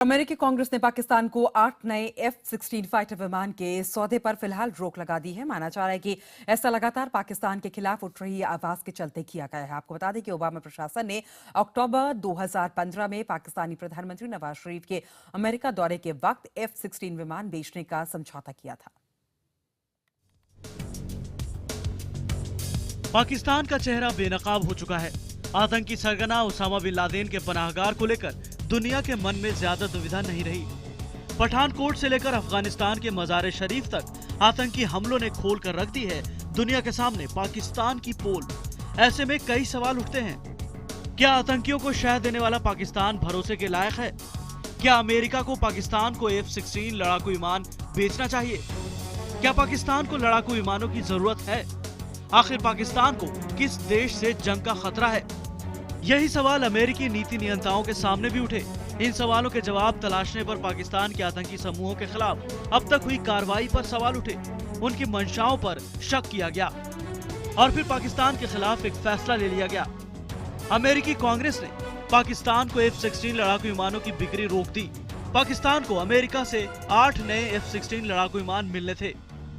अमेरिकी कांग्रेस ने पाकिस्तान को 8 नए F-16 फाइटर विमान के सौदे पर फिलहाल रोक लगा दी है। माना जा रहा है कि ऐसा लगातार पाकिस्तान के खिलाफ उठ रही आवाज के चलते किया गया है। आपको बता दें कि ओबामा प्रशासन ने अक्टूबर 2015 में पाकिस्तानी प्रधानमंत्री नवाज शरीफ के अमेरिका दौरे के वक्त F-16 विमान बेचने का समझौता किया था। पाकिस्तान का चेहरा बेनकाब हो चुका है। आतंकी सरगना उसामा बिन लादेन के पनाहगार को लेकर दुनिया के मन में ज्यादा दुविधा नहीं रही। पठानकोट से लेकर अफगानिस्तान के मजार शरीफ तक आतंकी हमलों ने खोल कर रख दी है दुनिया के सामने पाकिस्तान की पोल। ऐसे में कई सवाल उठते हैं। क्या आतंकियों को शह देने वाला पाकिस्तान भरोसे के लायक है? क्या अमेरिका को पाकिस्तान को F-16 लड़ाकू विमान बेचना चाहिए? क्या पाकिस्तान को लड़ाकू विमानों की जरूरत है? आखिर पाकिस्तान को किस देश से जंग का खतरा है? यही सवाल अमेरिकी नीति नियंताओं के सामने भी उठे। इन सवालों के जवाब तलाशने पर पाकिस्तान के आतंकी समूहों के खिलाफ अब तक हुई कार्रवाई पर सवाल उठे। उनकी मंशाओं पर शक किया गया और फिर पाकिस्तान के खिलाफ एक फैसला ले लिया गया। अमेरिकी कांग्रेस ने पाकिस्तान को F-16 लड़ाकू विमानों की बिक्री रोक दी। पाकिस्तान को अमेरिका से 8 नए F-16 लड़ाकू विमान मिलने थे।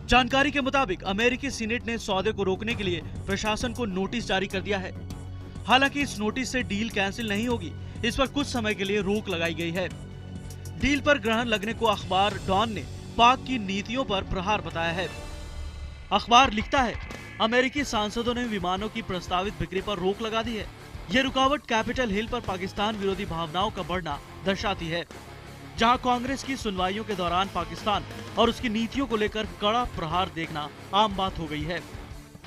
जानकारी के मुताबिक अमेरिकी सीनेट ने सौदे को रोकने के लिए प्रशासन को नोटिस जारी कर दिया है। हालांकि इस नोटिस से डील कैंसिल नहीं होगी, इस पर कुछ समय के लिए रोक लगाई गई है। डील पर ग्रहण लगने को अखबार डॉन ने पाक की नीतियों पर प्रहार बताया है। अखबार लिखता है, अमेरिकी सांसदों ने विमानों की प्रस्तावित बिक्री पर रोक लगा दी है। ये रुकावट कैपिटल हिल पर पाकिस्तान विरोधी भावनाओं का बढ़ना दर्शाती है, जहां कांग्रेस की सुनवाइयों के दौरान पाकिस्तान और उसकी नीतियों को लेकर कड़ा प्रहार देखना आम बात हो गई है।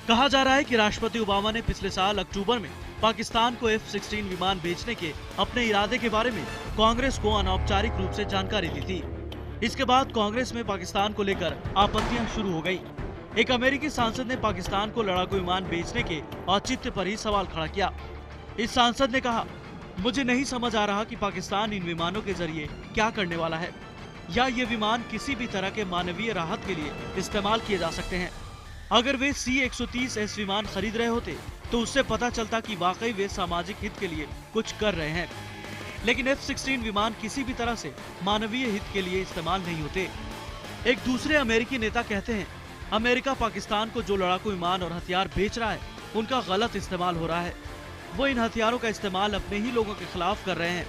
कहा जा रहा है कि राष्ट्रपति ओबामा ने पिछले साल अक्टूबर में पाकिस्तान को F-16 विमान बेचने के अपने इरादे के बारे में कांग्रेस को अनौपचारिक रूप से जानकारी दी थी। इसके बाद कांग्रेस में पाकिस्तान को लेकर आपत्तियां शुरू हो गई। एक अमेरिकी सांसद ने पाकिस्तान को लड़ाकू विमान बेचने के औचित्य पर ही सवाल खड़ा किया। इस सांसद ने कहा, मुझे नहीं समझ आ रहा कि पाकिस्तान इन विमानों के जरिए क्या करने वाला है, या ये विमान किसी भी तरह के मानवीय राहत के लिए इस्तेमाल किए जा सकते हैं। अगर वे C-130S विमान खरीद रहे होते तो उससे पता चलता कि वाकई वे सामाजिक हित के लिए कुछ कर रहे हैं, लेकिन F-16 विमान किसी भी तरह से मानवीय हित के लिए इस्तेमाल नहीं होते। एक दूसरे अमेरिकी नेता कहते हैं, अमेरिका पाकिस्तान को जो लड़ाकू विमान और हथियार बेच रहा है उनका गलत इस्तेमाल हो रहा है। वो इन हथियारों का इस्तेमाल अपने ही लोगों के खिलाफ कर रहे हैं,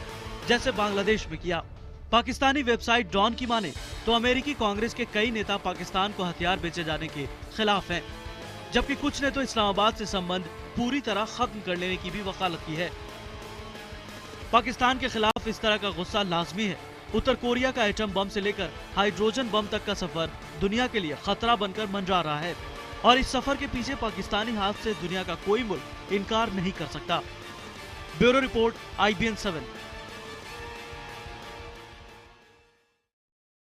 जैसे बांग्लादेश में किया। पाकिस्तानी वेबसाइट डॉन की माने तो अमेरिकी कांग्रेस के कई नेता पाकिस्तान को हथियार बेचे जाने के खिलाफ हैं, जबकि कुछ ने तो इस्लामाबाद से संबंध पूरी तरह खत्म कर लेने की भी वकालत की है। पाकिस्तान के खिलाफ इस तरह का गुस्सा लाजमी है। उत्तर कोरिया का एटम बम से लेकर हाइड्रोजन बम तक का सफर दुनिया के लिए खतरा बनकर मंडरा रहा है, और इस सफर के पीछे पाकिस्तानी हाथ से दुनिया का कोई मुल्क इनकार नहीं कर सकता। Bureau report IBN 7।